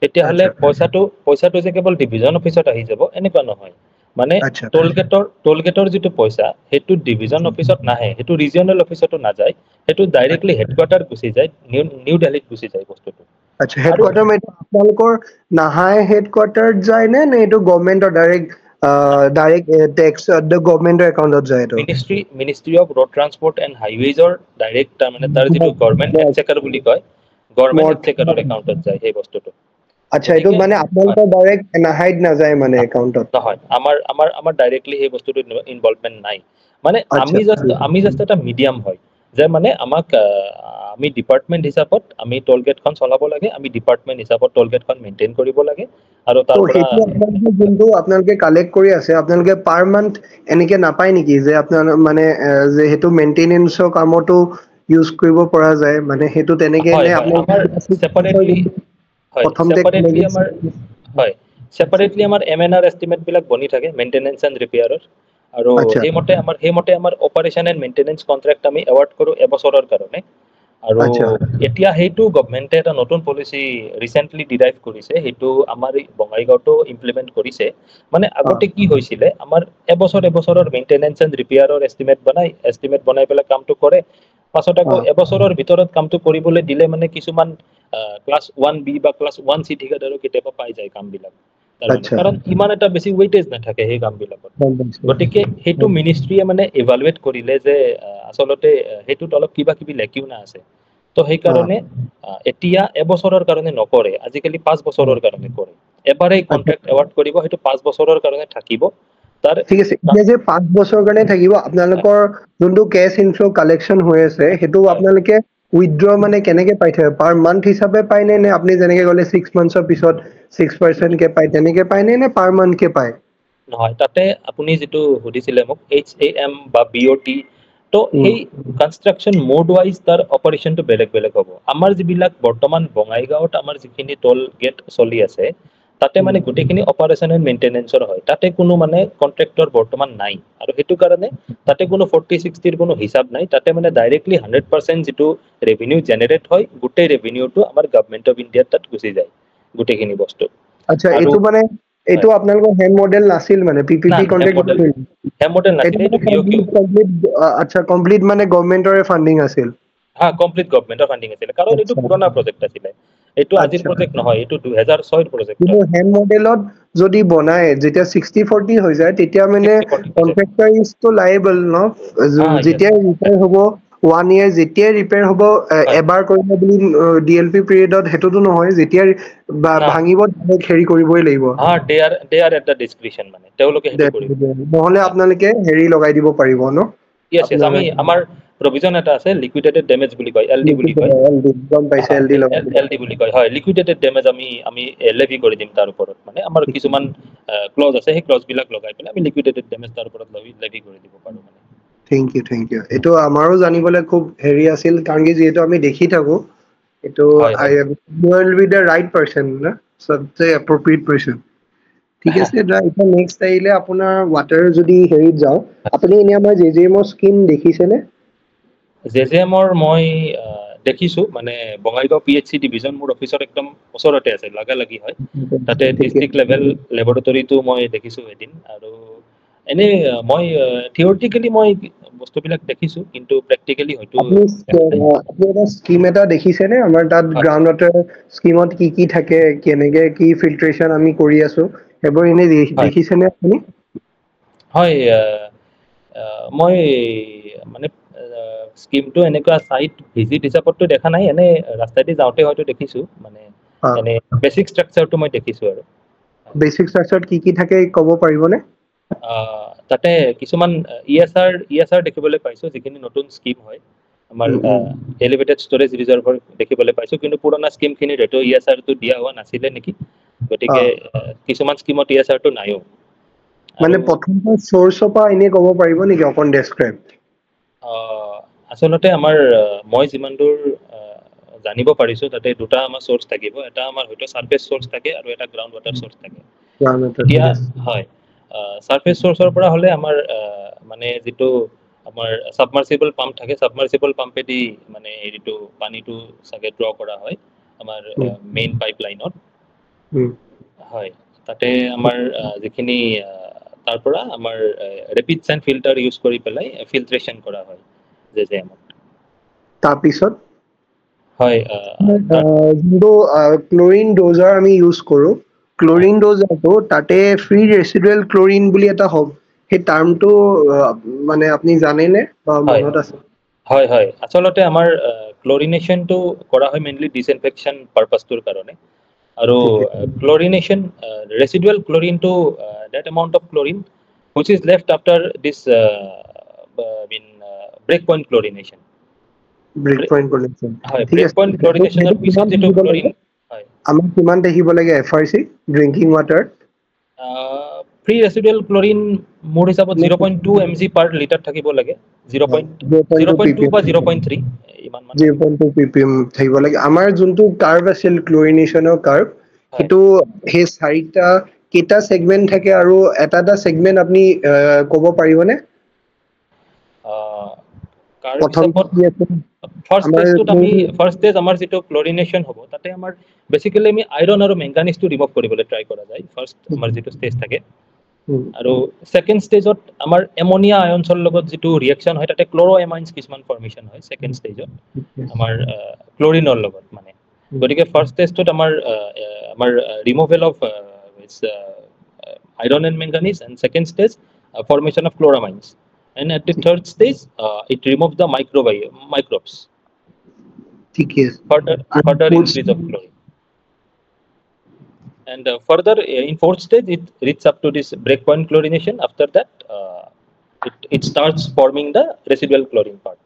তেতিয়াহ'লে আচ্ছা পইচাটো যে কেৱল ডিভিজন অফিচত আহি যাব এনেকুৱা নহয় মানে আচ্ছা টোল গেটৰ যিটো পইচা সেইটো ডিভিজন অফিচত নাহে সেইটো ৰিজিয়নেল অফিচতো নাযায় সেইটো ডাইৰেক্টলি হেডকোৱাৰ্টাৰ গুচি যায় নিউ দিল্লীত গুচি যায় বস্তুটো আচ্ছা আৰু হেডকোৱাৰ্টাৰ আপোনালোকৰ নাহাই হেডকোৱাৰ্টাৰ যায় নে এইটো গভমেণ্টৰ ডাইৰেক্ট টেক্স গভমেণ্টৰ একাউণ্টত যায় এইটো ministry of road transport and হাইৱেজৰ ডাইৰেক্ট তাৰমানে তাৰ যিটো গভৰ্ণমেণ্ট এক্সেকাৰ বুলি কয় গভৰ্ণমেণ্ট এক্সেকাৰৰ একাউণ্টত যায় সেই বস্তুটো আচ্ছা এইটো গতিকে মানে হয় আপোনালোকৰ ডাইৰেক্ট নাহাইত নাযায় মানে একাউণ্টত নহয় আমাৰ ডাইৰেক্টলি সেই বস্তুটো ইনভলভমেণ্ট নাই মানে আচ্ছা আমি জাষ্ট এটা মিডিয়াম হয় যে মানে আমাক আমি ডিপাৰ্টমেণ্ট হিচাপত আমি টোল গেটখন চলাব লাগে আমি ডিপাৰ্টমেণ্ট হিচাপত টোল গেটখন মেইনটেইন কৰিব লাগে আৰু তাৰ ত' পৰা সেইটো আপোনালোকে যোনটো আপোনালোকে কালেক্ট কৰি আছে আপোনালোকে পাৰ মান্থ এনেকে নাপায় নেকি যে আপোনাৰ মানে যে সেইটো মেইনটেনেঞ্চৰ কামতো ইউজ কৰিব পৰা যায় মানে হেতু তেনেকে হয় নে হয় আপনি আমাৰ সেপাৰেটলি হয় প্ৰথমতে সেপাৰেটলি আমাৰ হয় সেপাৰেটলি আমাৰ এমএনআৰ এস্টিমেট বিলাক বনি থাকে মেইনটেনেন্স এণ্ড ৰিপেয়াৰৰ আৰু আচ্ছা সেইমতে আমাৰ অপাৰেশ্যন এণ্ড মেইনটেনেন্স কন্ট্ৰাক্ট আমি এৱাৰ্ড কৰো এবছৰৰ কাৰণে আৰু আচ্ছা এতিয়া সেইটো গভমেন্টে এটা নতুন পলিচি ৰিচেন্টলি ডিৰাইভ কৰিছে সেইটো আমাৰ বঙাইগাঁওতো ইমপ্লিমেন্ট কৰিছে মানে আগতে কি হৈছিলে আমাৰ এবছৰৰ মেইনটেনেন্স এণ্ড ৰিপেয়াৰৰ এস্টিমেট বনাই পেলাই কামটো কৰে পাছত আকৌ এবছৰৰ ভিতৰত কামটো কৰিবলৈ দিলে মানে কিছুমান ক্লাছ 1B বা ক্লাছ 1C ঠিকাদাৰো কেতিয়াবা পাই যায় কামবিলাক তাৰমানে আচ্ছা কাৰণ ইমান এটা বেছি ৱেইটেজ নাথাকে সেই কামবিলাকত গতিকে সেইটো মিনিষ্ট্ৰীয়ে মানে ইভালুৱেট কৰিলে যে আচলতে সেইটোত অলপ কিবা কিবি লেকিউনা আছে তো সেইকাৰণে এতিয়া এবছৰৰ কাৰণে নকৰে আজিকালি 5 বছৰৰ কাৰণে কৰে এবাৰেই আচ্ছা কন্ট্ৰাক্ট এৱাৰ্ড কৰিব সেইটো 5 বছৰৰ কাৰণে থাকিব তাৰ ঠিক আছে এতিয়া যে 5 বছৰ কাৰণে থাকিব আপোনালোকৰ যোনটো কেছ ইনফ্লো কালেকশ্যন হৈ আছে সেইটো আপোনালোকে উইথড্ৰ মানে কেনেকে পাই থাকে পাৰ মান্থ হিচাপে পায় নে আপুনি যেনেকে গলে 6 মান্থছৰ পিছত 6% কে পায় তেনেকে পায় নে পাৰ মান্থ কে পায় নহয় তাতে আপুনি যেটো সুধিছিলে মোক HAM বা BOT তো সেই কনষ্ট্ৰাকচন মোড ওয়াইজ তাৰ অপাৰেশনটো বেলেগ বেলেগ হ'ব আমাৰ যিবিলাক বৰ্তমান বঙাইগাঁৱত আমাৰ যিখিনি টোল গেট চলি আছে তাতে মানে গোটেইখিনি অপাৰেশ্যন এণ্ড মেইনটেনেন্সৰ হয় তাতে কোনো মানে কন্ট্ৰাক্টৰ বৰ্তমান নাই আৰু সেইটো কাৰণে তাতে কোনো 40-60 ৰ কোনো হিসাব নাই তাতে মানে ডাইৰেক্টলি 100% যেটো ৰেভিনিউ জেনাৰেট হয় গোটেই ৰেভিনিউটো আমাৰ গভৰ্নমেন্ট অফ ইণ্ডিয়াত তাত গুচি যায় গোটেইখিনি বস্তু আচ্ছা আৰু এইটো মানে এইটো আপোনালোকৰ হেড মডেল নাছিল মানে না PPP কন্ট্ৰাক্ট হেম মডেল নাছিলে এইটো BOQ আচ্ছা কমপ্লিট মানে গভৰ্নমেন্টৰে ফান্ডিং আছিল হা কমপ্লিট গভৰ্নমেন্টৰ ফান্ডিং আছিলে কাৰণ এইটো আচ্ছা পুৰণা প্ৰজেক্ট আছিলে এইটো আজিৰ আচ্ছা প্ৰজেক্ট নহয় এইটো 2006 প্ৰজেক্ট কিন্তু হয় হেড মডেলত যদি বনায় যেতিয়া 60-40 হৈ যায় তেতিয়া মানে 60-40% কন্ট্ৰাক্টৰ ইজ টু লায়েবল ন হা ইয়েছ যেতিয়া ৰিপেয়াৰ হ'ব 1 ইয়াৰ যেতিয়াই ৰিপেয়াৰ হ'ব হয় এবাৰ কৰিব বুলি DLP পিৰিয়ডত হেতুটো নহয় যেতিয়া না ভাঙিব হেৰি কৰিবই লাগিব হা দে আৰ এট দা ডিসক্ৰিপশন মানে তেওঁলোকে সেইটো কৰিব নহলে আপোনালোকে হেৰি লগাই দিব পাৰিব ন ইয়েছ ইয়েছ আপোনাৰ আমি আমাৰ প্ৰভিজন এটা আছে লিকুইডেটেড ডেমেজ বুলি কয় LD বুলি কয় গম পাইছে LD লগাই দিব LD বুলি কয় হয় লিকুইডেটেড ডেমেজ আমি লেভি কৰি দিম তাৰ ওপৰত মানে আমাৰ কিছুমান ক্লজ আছে সেই ক্লজ বিলাক লগাই পেলাই আমি লিকুইডেটেড ডেমেজ তাৰ ওপৰত লেভি কৰি দিব পাৰো মানে থেংক ইউ এইটো আমাৰো জানিবলৈ খুব হেৰি আছিল কাৰণ কি যিহেতু আমি দেখি থাকো এইটো হয় আই হয় will be the right person না সবচে এপ্ৰোপ্ৰিয়েট পাৰসন ঠিক আছে এতিয়া নেক্সট আহিলে আপোনাৰ ৱাটাৰ যদি হেৰিত যাওঁ আপুনি এনে আমাৰ JJM স্কিম দেখিছেনে জেজেএমৰ মই দেখিছো মানে বঙাইগাঁও PHC ডিভিজন মোৰ অফিচৰ একদম ওচৰতে আছে লাগি হয় তাতে ঠিকে ডিস্ট্ৰিক্ট লেভেল লেবৰেটৰীটো মই দেখিছো এদিন আৰু এনে মই থিওৰিটিকেলি মই বস্তুবিলাক দেখিছো কিন্তু প্ৰেক্টিকেলি হয়তো আপুনি এটা স্কিম এটা দেখিছেনে আমাৰ তাত হয় গ্ৰাউণ্ড ৱাটাৰ স্কিমত কি থাকে কেনেকে কি ফিল্ট্ৰেশ্যন আমি কৰি আছো সেইবোৰ এনে হয় দেখিছেনে আপুনি হয় মই মানে স্কিমটো এনেকুৱা চাইট ভিজিট হিচাপততো দেখা নাই এনে ৰাস্তাইদি যাওঁতে হয়তো দেখিছো মানে এনে বেচিক ষ্ট্ৰাকচাৰটো মই দেখিছো আৰু বেচিক ষ্ট্ৰাকচাৰত কি থাকে ক'ব পাৰিবনে তাতে কিছুমান ESR দেখিবলৈ পাইছো যিখিনি নতুন স্কিম হয় আমাৰ এলিভেটেড ষ্টৰেজ ৰিজাৰ্ভাৰ দেখিবলৈ পাইছো কিন্তু পুৰণা স্কিমখিনিত হয়তো ESR টো দিয়া হোৱা নাছিলে নেকি গতিকে কিছুমান স্কিমত ESR টো নাইও মানে আৰু প্ৰথমটো চোৰ্চৰ পৰা এনে ক'ব পাৰিব নেকি অকন ডেছক্ৰাইব আচলতে আমাৰ মই যিমান দূৰ জানিব পাৰিছো তাতে দুটা আমাৰ চ'ৰ্চ থাকিব এটা আমাৰ হয়তো সাৰফেস চ'ৰ্চ থাকে আৰু এটা গ্ৰাউণ্ড ৱাটাৰ চ'ৰ্চ থাকে এতিয়া হয় সাৰফেস চ'ৰ্চৰ পৰা হলে আমাৰ মানে যিটো আমাৰ সাবমাৰ্সিবল পাম্প থাকে সাবমাৰ্সিবল পাম্পেদি মানে হেৰিটো পানীটো চাগে ড্ৰ কৰা হয় আমাৰ মেইন পাইপ লাইনত হয় তাতে আমাৰ যিখিনি তাৰ পৰা আমাৰ ৰেপিড চেণ্ড ফিল্টাৰ ইউজ কৰি পেলাই ফিল্ট্ৰেশ্যন কৰা হয় জেজেএমত তাৰপিছত হয় তাত যোনটো ক্লৰিন ড'জাৰ আমি ইউজ কৰো হয় ক্লৰিন ড'জাৰটো তাতে ফ্ৰী ৰেচিডুৱেল ক্লৰিন বুলি এটা হওক সেই টাৰ্মটো মানে আপুনি জানেনে বা হয় মনত আছে হয় হয় আচলতে আমাৰ ক্লৰিনেশ্যনটো কৰা হয় মেইনলি ডিসইনফেকশ্যন পাৰপাছটোৰ কাৰণে আৰু ঠিকে ক্লৰিনেশ্যন ৰেচিডুৱেল ক্লৰিনটো that amount of chlorine which is left after this break point chlorination break point collection হয় ঠিক ব্ৰেক আছে পইণ্ট ক্লৰিনেশ্যনৰ সেইটো পিছত কিমান যিটো থাকিব ক্লৰিন লাগে হয় আমাক কিমান থাকিব লাগে FRC drinking water free residual chlorine মোৰ হিচাপত 0.2 mg পাৰ লিটাৰ থাকিব লাগে 0.2 বা 0.3 ইমান মান 0.2 ppm থাকিব লাগে আমাৰ যোনটো কাৰ্ভ আছিল ক্লোৰিনেশনৰ কাৰ্ভ সেইটো সেই চাৰিটা কেটা সেগমেন্ট থাকে আৰু এটা সেগমেন্ট আপনি ক'ব পাৰিবনে কাৰ্ভ প্ৰথম হিচাপত কি আছে ফাৰ্স্ট আমাৰ টেষ্টত আমি ফাৰ্স্ট টেষ্ট আমাৰ যেটো ক্লোৰিনেশন হ'ব তাতে আমাৰ বেসিক্যালি আমি আইৰন আৰু মেংগানিজটো ৰিমুভ কৰিবলৈ ট্ৰাই কৰা যায় ফাৰ্স্ট আমাৰ যেটো ষ্টেজ থাকে আৰু সেকেন্ড ষ্টেজত আমাৰ এমোনিয়া আয়নছৰ লগত যেটো ৰিঅ্যাকশন হয় তাতে ক্লোৰো এমাইনছ কিছুমান ফৰ্মেশন হয় সেকেন্ড ষ্টেজত আমাৰ ক্লোৰিনৰ লগত মানে গতিকে ফাৰ্স্ট টেষ্টত আমাৰ removal of iron and manganese and second stage formation of chloramines and at the third stage it removes the microbes ঠিকে আছে further increase of chlorine and further in fourth stage it reaches up to this breakpoint chlorination after that it starts forming the residual chlorine part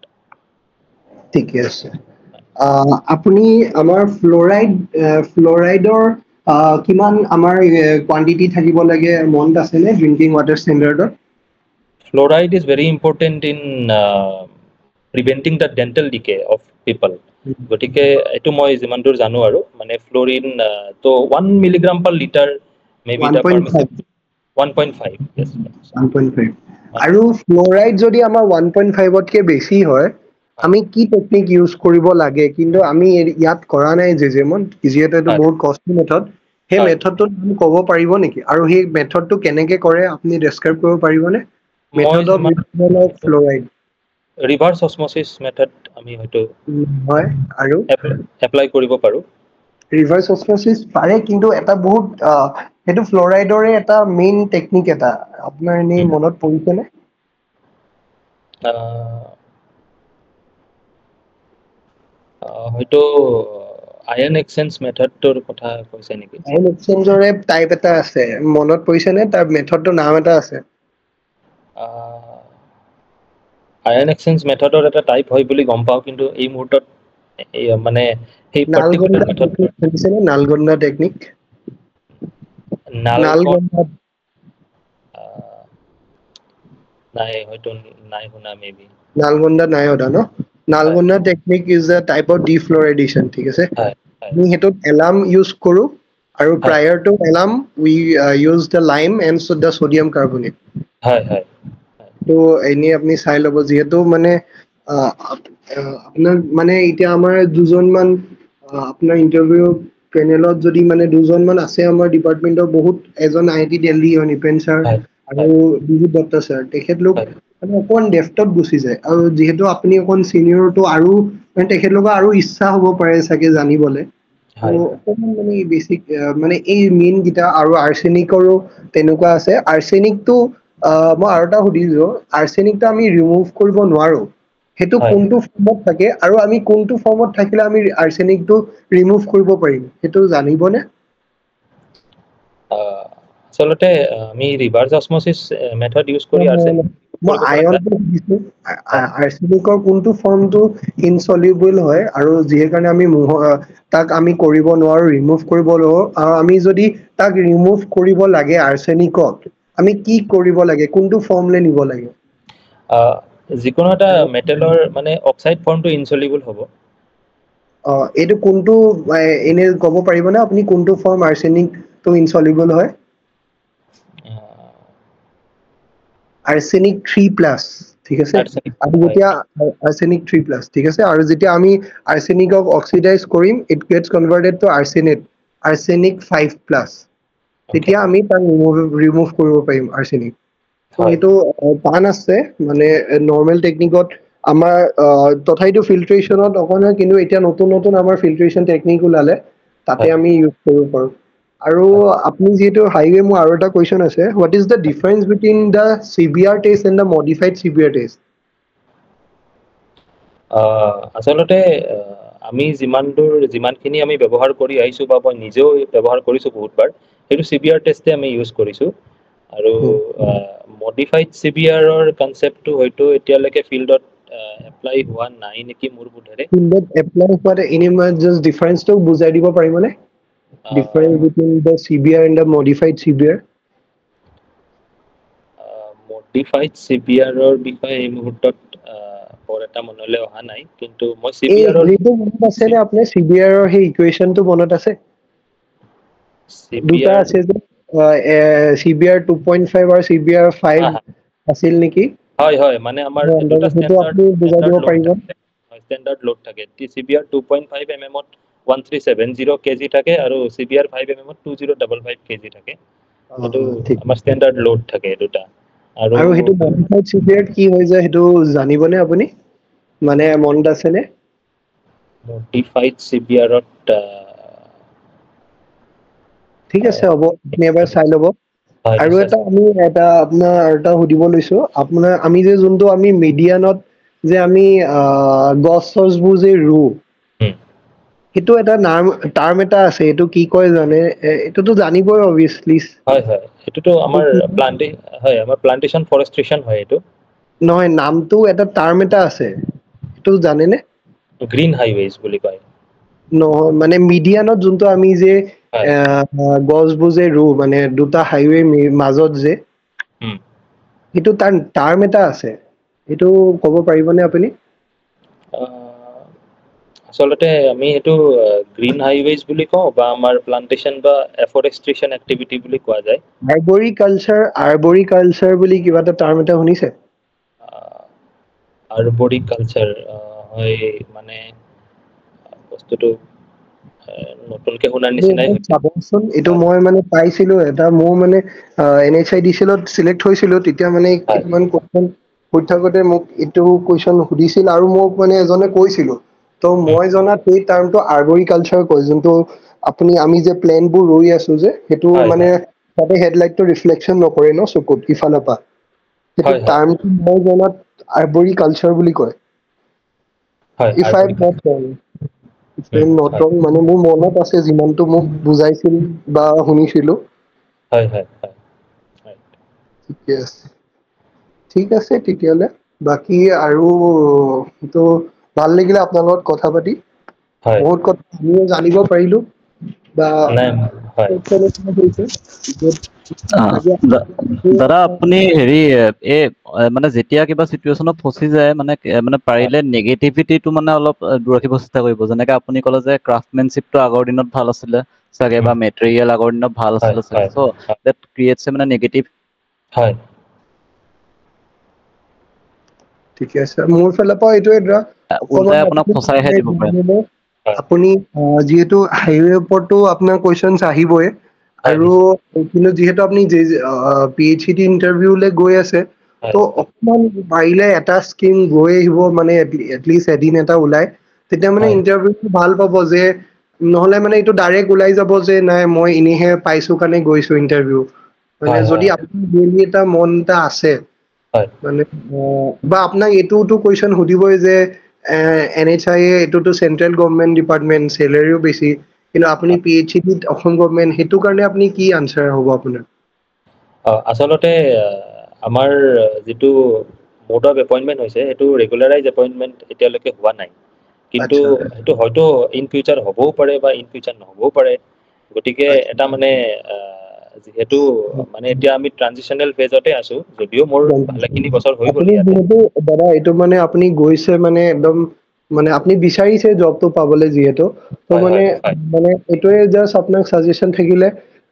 ঠিকে আছে আপুনি আমাৰ ফ্লোৰাইডৰ কিমান আমাৰ কোয়ান্টিটি থাকিব লাগে মনত আছে নে ড্ৰিংকিং ওয়াটাৰ ষ্টেণ্ডাৰ্ডত fluoride is very important in preventing the dental decay of people গটিকে এটো মই যিমান দূৰ জানো আৰু মানে ফ্লোৰিন তো 1 মিলিগ্ৰাম পাৰ লিটাৰ মেবি দা পাৰমিসিবল 1.5 yes 1.5 আৰু ফ্লোৰাইড যদি আমাৰ 1.5 তকে বেছি হয় আমি কি টেকনিক ইউজ কৰিব লাগে কিন্তু আমি ইয়াত কৰা নাই যেমন যিহেতু এটা বহুত কষ্টলি মেথড সেই মেথডটো তুমি ক'ব পাৰিব নেকি আৰু সেই মেথডটো কেনেকে কৰে আপুনি ডেসক্ৰাইব কৰিব পাৰিবনে method of removal of fluoride reverse osmosis method আমি হয়তো হয় আৰু এপ্লাই কৰিব পাৰো ৰিভাৰ্স অসমোসিস পাৰে কিন্তু এটা বহুত হেতু ফ্লোৰাইডৰে এটা মেইন টেকনিক এটা আপোনাৰ এনে মনত পৰিছে নে হয়তো আয়ন এক্সচেঞ্জ মেথডটোৰ কথা কৈছে নেকি আয়ন এক্সচেঞ্জৰে টাইপ এটা আছে মনত পৰিছে নে তাৰ মেথডটোৰ নাম এটা আছে আয়ন এক্সচেঞ্জ মেথডৰ এটা টাইপ হয় বুলি গম পাও কিন্তু এই মুহূৰ্তত মানে সেই পাৰ্টিকুলাৰ মেথড শুনিছেনে নালগোন্দা টেকনিক নালগোন্দা নাই হয়তো নাই শুনা মেবি নালগোন্দা নাই ওদা ন Nalgonda technique is a type of defluoridation ঠিক আছে আমি হেতু এলাম ইউজ কৰো আৰু prior to alum we use the lime and the sodium carbonate হয় হয় তো এনে আপনি চাই লব যেহেতু মানে আপনাৰ মানে এতিয়া আমাৰ দুজনমান আপোনাৰ ইন্টাৰভিউ পেনেলত যদি মানে দুজনমান আছে আমাৰ ডিপাৰ্টমেন্টৰ বহুত এজন আইআইটি দিল্লী নিপেন ছাৰ আৰু বিজু দত্ত ছাৰ তেখেতলোক মানে অকণ ডেফটত গুচি যায় আৰু যেহেতু আপুনি অকণ চিনিয়ৰটো আৰু মানে তেখেতলোকৰ আৰু ইচ্ছা হ'ব পাৰে চাগে জানিবলে অকণমান মানে বেছিক মানে এই মেইন গিটা আৰু আৰ্ছেনিকৰো তেনেকুৱা আছে আৰ্ছেনিকটো মই আৰু এটা সুধিছো আৰ্ছেনিকটো আমি ৰিমুভ কৰিব নোৱাৰো হেতু কোনটো ফৰ্মত থাকে আৰু আমি কোনটো ফৰ্মত থাকিলে আমি আৰ্ছেনিকটো ৰিমুভ কৰিব পাৰিম হেতু জানিবনে আচলতে আমি ৰিভাৰ্স অসমোসিস মেথড ইউজ কৰি আৰ্ছেনিক মই আয়নটো দিছো আৰ্ছেনিকৰ কোনটো ফৰ্মটো ইনসলিউবল হয় আৰু যিহে কাৰণে আমি তাক আমি কৰিব নোৱাৰো ৰিমুভ কৰিব নোৱাৰো আৰু আমি যদি তাক ৰিমুভ কৰিব লাগে আৰ্ছেনিকক আমি কি কৰিব লাগে কোনটো ফৰ্মলে নিব লাগে যিকোনো এটা মেটেলৰ মানে অক্সাইড ফৰ্মটো ইনসলিউবল হ'ব এইটো কোনটো এনে ক'ব পাৰিবনে আপুনি কোনটো ফৰ্ম আৰ্ছেনিকটো ইনসলিউবল হয় আৰ্ছেনিক 3+ ঠিক আছে আৰু যেতিয়া আৰ্ছেনিক 3+ ঠিক আছে আৰু যেতিয়া আমি আৰ্ছেনিকক অক্সিডাইজ কৰিম it gets converted to arsenic 5+ তেতিয়া আমি তাক ৰিমুভ কৰিব পাৰিম আৰ্ছেনিক তো এইটো টান আছে মানে নৰ্মেল টেকনিকত আমাৰ তথাপিতো ফিল্ট্ৰেচনত অকণমান কিন্তু এতিয়া নতুন আমাৰ ফিল্ট্ৰেচন টেকনিক ওলালে তাতে আমি ইউজ কৰিব পাৰো আৰু আপুনি যেহেতু হাইৱে মোৰ আৰু এটা কোৱেশ্চন আছে what is the difference between the CBR test and the modified CBR test আচলতে আমি যিমানখিনি আমি ব্যৱহাৰ কৰি আহিছো বা মই নিজেও ব্যৱহাৰ কৰিছো বহুতবাৰ সেইটো CBR টেষ্টে আমি ইউজ কৰিছো আৰু মডিফাইড CBRৰ কনসেপ্টটো হয়তো এতিয়ালৈকে ফিল্ডত এপ্লাই হোৱা নাই নেকি মোৰ বোধেৰে ফিল্ডত এপ্লাই হোৱাতে এনে জাষ্ট ডিফাৰেন্সটো বুজাই দিব পাৰিবনে difference between the CBR and the modified CBR modified CBRৰ বিষয়ে এই মুহূৰ্তত বৰ এটা মনলৈ অহা নাই কিন্তু মই এই চিবিআৰৰ হেৰিটো মনত আছে নে আপোনাৰ চিবিআৰৰ সেই ইকুৱেশ্যনটো মনত আছে দুটা চিবিআৰ আছে যে চিবিআৰ 2.5 আৰু চিবিআৰ 5 আছিল নেকি হয় হয় মানে আমাৰ দুটা সেইটো আপুনি বুজাই ষ্টেণ্ডাৰ্ড দিব লোড পাৰিব থাকে হয় ষ্টেণ্ডাৰ্ড লোড থাকে চিবিআৰ 2.5 mm ত 1370 kg থাকে আৰু চিবিআৰ 5 mm ত 2055 kg থাকে সেইটো ঠিক আমাৰ ষ্টেণ্ডাৰ্ড লোড থাকে দুটা আৰু সেইটো মডিফাইড চিবিআৰ কি হৈ যায় সেইটো জানিবনে আপুনি মানে মনত আছে নে মডিফাইড চিবিআৰত ঠিক আছে হ'ব আপুনি এবাৰ চাই ল'ব হয় আৰু নিশ্চয় এটা আমি আপোনাৰ এটা সুধিব লৈছো আপোনাৰ আমি যে যোনটো আমি মিডিয়ানত যে আমি গছ চছবোৰ যে ৰুওঁ হুম। সেইটো এটা টাৰ্ম এটা আছে এইটো কি কয় জানে এইটোতো জানিবই অবভিয়াছলি হয় হয় এইটোতো আমাৰ প্লান্টেশ্যন ফৰেষ্ট্ৰেশ্যন হয় এইটো নহয় নামটো এটা টাৰ্ম এটা আছে এইটো জানেনে গ্ৰীণ হাইৱেজ বুলি কয় নহয় মানে মিডিয়ানত যোনটো আমি যে হয় গছবোৰ যে ৰুওঁ মানে দুটা হাইৱে মাজত যে হুম। সেইটো তাৰ টাৰ্ম এটা আছে এইটো ক'ব পাৰিবনে আপুনি আহ, আচলতে আমি এইটো গ্ৰীণ হাইৱেজ বুলি কওঁ বা আমাৰ প্লান্টেশ্যন বা এফৰেষ্ট্ৰেশ্যন এক্টিভিটি বুলি কোৱা যায় আৰ্বৰিকালচাৰ বুলি কিবা এটা টাৰ্ম এটা শুনিছে আৰ্বৰিকালচাৰ হয় মানে বস্তুটো নতুনকে শুনাৰ নিচিনাই হৈছে চাবচোন এইটো হয় মই মানে পাইছিলো এটা মোৰ মানে NHIDCL ত চিলেক্ট হৈছিলো তেতিয়া মানে হয় কিছুমান কোৱেশ্যন সুধি থাকোতে মোক এইটো কুৱেশ্যন সুধিছিল আৰু মোক মানে এজনে কৈছিলো ত' উম, মই জনাত সেই টাৰ্মটো আৰ্বৰিকালচাৰ কয় যোনটো আমি যে প্লেনবোৰ ৰুই আছো যে সেইটো হয় মানে হয় তাতে হেডলাইটটো ৰিফ্লেকচন নকৰে ন চকুত ইফালৰ পৰা সেইটো হয় হয় টাৰ্মটো মই জনাত আৰ্বৰিকালচাৰ বুলি কয় হয় ইফ আই এম নট আৰ্বৰিকালচাৰ ৰং হয় মানে মোৰ মনত আছে যিমানটো মোক বুজাইছিল বা শুনিছিলো হয় হয় হয় হয় ঠিকে আছে ঠিক আছে তেতিয়াহ'লে বাকী আৰু এইটো ভাল লাগিলে আপোনাৰ লগত কথা পাতি হয় বহুত কথা আমিও জানিব পাৰিলো বা নাই হয় দাদা আপুনি হেৰি এই মানে যেতিয়া কিবা চিটুৱেশ্যনত ফচি যায় মানে মানে হয় পাৰিলে নেগেটিভিটিটো মানে অলপ দূৰ ৰাখিব চেষ্টা কৰিব যেনেকে আপুনি ক'লে যে ক্ৰাফ্টমেনশ্বিপটো আগৰ দিনত ভাল আছিলে চাগে বা উম, মেটেৰিয়েল আগৰ দিনত ভাল হয় আছিলে চাগে হয় চ' দেট ক্ৰিয়েটছ মানে নেগেটিভ হয় ঠিকে আছে মোৰ ফালৰ পৰা এইটোৱে ধৰা উল্টাই আপোনাক ফচাইহে দিব পাৰে হয় আপুনি যিহেতু হাইৱে ওপৰতো আপোনাৰ কুৱেশ্যনছ আহিবই হয় আৰু নিশ্চয় কিন্তু যিহেতু আপুনি PhD ইণ্টাৰভিউলৈ গৈ আছে হয় ত' অকমান পাৰিলে এটা স্কিম গৈ আহিব মানে এটলিষ্ট এদিন এটা ওলাই তেতিয়া মানে হয় ইণ্টাৰভিউটো ভাল পাব যে নহলে মানে এইটো ডাইৰেক্ট ওলাই যাব যে নাই মই এনেহে পাইছো কাৰণে গৈছো ইণ্টাৰভিউ মানে হয় হয় যদি আপোনাৰ ৰিয়েলি এটা মন এটা আছে হয় মানে বা আপোনাক এইটোতো কুৱেশ্যন সুধিবই যে NHI এইটোতো চেন্ট্ৰেল গভৰ্ণমেণ্ট ডিপাৰ্টমেণ্ট চেলাৰিও বেছি কিন্তু আপুনি হয় PhD অসম গভৰ্ণমেণ্ট সেইটো কাৰণে আপুনি কি আনচাৰ হ'ব আপোনাৰ আচলতে আমাৰ যিটো মোড অফ এপইণ্টমেণ্ট হৈছে সেইটো ৰেগুলাৰাইজ এপইণ্টমেণ্ট এতিয়ালৈকে হোৱা নাই কিন্তু আচ্ছা সেইটো হয়তো ইন ফিউচাৰ হ'বও পাৰে বা ইন ফিউচাৰ নহ'বও পাৰে গতিকে আচ্ছা এটা মানে যিহেতু মানে এতিয়া আমি ট্ৰানজিচনেল ফেজতে আছো যদিও মোৰ ভালেখিনি বছৰ হৈ গ'ল আপুনি ইয়াতে যিহেতু দাদা এইটো মানে আপুনি গৈছে মানে একদম মানে আপুনি বিচাৰিছে জবটো পাবলৈ যিহেতু ত হয় মানে হয় হয় মানে এইটোৱে জাষ্ট আপোনাক চাজেচন থাকিলে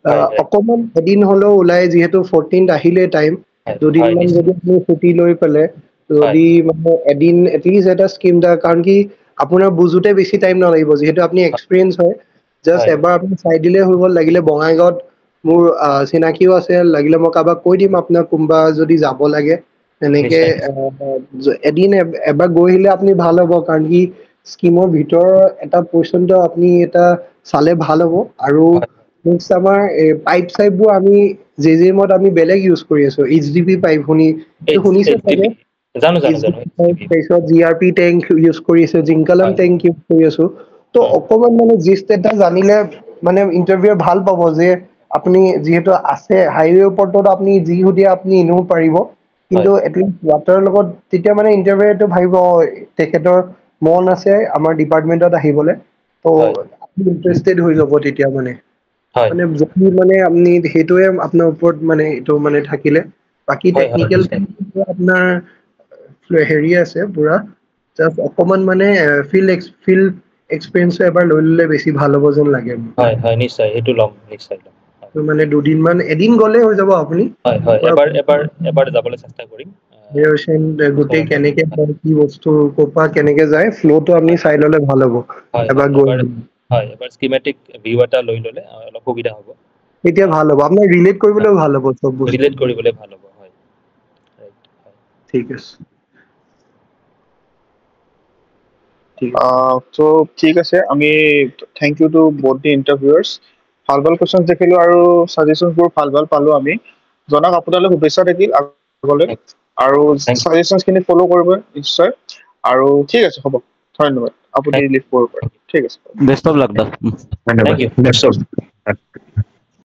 হয় হয় অকমান এদিন হলেও ওলাই যিহেতু 14th আহিলে টাইম হয় হয় দুদিনমান নিশ্চয় যদি আপুনি ছুটি লৈ পেলাই হয় যদি মানে এদিন এটলিষ্ট এটা স্কিম এটা কাৰণ কি আপোনাৰ বুজোতে বেছি টাইম নালাগিব যিহেতু আপুনি এক্সপিৰিয়েঞ্চ হয় জাষ্ট হয় এবাৰ আপুনি চাই দিলে হৈ গ'ল লাগিলে বঙাইগাঁৱত মোৰ চিনাকিও আছে লাগিলে মই কাৰোবাক কৈ দিম আপোনাক কোনোবা যদি যাব লাগে তেনেকে নিশ্চয় নিশ্চয় এদিন এবাৰ গৈ আহিলে আপুনি ভাল হ'ব কাৰণ কি স্কিমৰ ভিতৰৰ এটা পৰ্যন্ত আপুনি এটা চালে ভাল হ'ব আৰু হয় নেক্সট আমাৰ পাইপ চাইপবোৰ আমি JJM আমি বেলেগ ইউজ কৰি আছো HDP পাইপ এইটো শুনিছে চাগে HDP জানো জানো জানো HDP তাৰপিছত GRP টেংক ইউজ কৰি আছো জিংকালাম হয় টেংক ইউজ কৰি আছো ত' উম, অকমান মানে জিষ্ট এটা জানিলে মানে ইণ্টাৰভিউ ভাল পাব যে আপুনি যিহেতু আছে হাইৱে ওপৰততো আপুনি যি সুধে আপুনি এনেও পাৰিব কিন্তু হয় এটলিষ্ট ৱাটাৰৰ লগত তেতিয়া মানে ইণ্টাৰভিউটো ভাবিব তেখেতৰ মন আছে আমাৰ ডিপাৰ্টমেন্টত আহিবলৈ হয় ত' ইণ্টাৰেষ্টেড হৈ যাব তেতিয়া মানে হয় মানে যদি মানে আপুনি সেইটোৱে আপোনাৰ ওপৰত মানে এইটো থাকিলে বাকী হয় হয় টেকনিকেল নিশ্চয় আপোনাৰ হেৰি আছে পুৰা জাষ্ট অকমান মানে ফিল্ড এক্সপিৰিয়েঞ্চ এবাৰ লৈ ললে বেছি ভাল হ'ব যেন লাগে মোৰ। হয় হয় নিশ্চয় সেইটো ল'ম নিশ্চয় ল'ম। তো মানে দুদিনমান এদিন গ'লে হৈ যাব আপুনি হয় হয় এবাৰ যাবলৈ চেষ্টা কৰিম। গোটেই কেনেকে কি বস্তু ক'পা কেনেকে যায় ফ্ল'টো আপুনি চাই ললে ভাল হ'ব হয় এবাৰ গৈ এবাৰ স্কিমেটিক ভিউ এটা লৈ ল'লে অলপ সুবিধা হ'ব। তেতিয়া ভাল হ'ব আপোনাৰ ৰিলেট কৰিবলৈও ভাল হ'ব চব বস্তু ৰিলেট কৰিবলৈ ভাল হ'ব। হয় ঠিক আছে তো ঠিক আছে আমি thank you to both the interviewers ভাল ভাল কুৱেশ্যন দেখিলো আৰু ছাজেশ্যনবোৰ ভাল পালো আমি জনাক আপোনালৈ শুভেচ্ছা থাকিল আগলৈ আৰু ছাজেশ্যনখিনি ফ'ল' কৰিব নিশ্চয় আৰু ঠিক আছে হ'ব ধন্যবাদ আপুনি লিভ কৰিব পাৰে ঠিক আছে বেষ্ট অফ লাক দা ধন্যবাদ।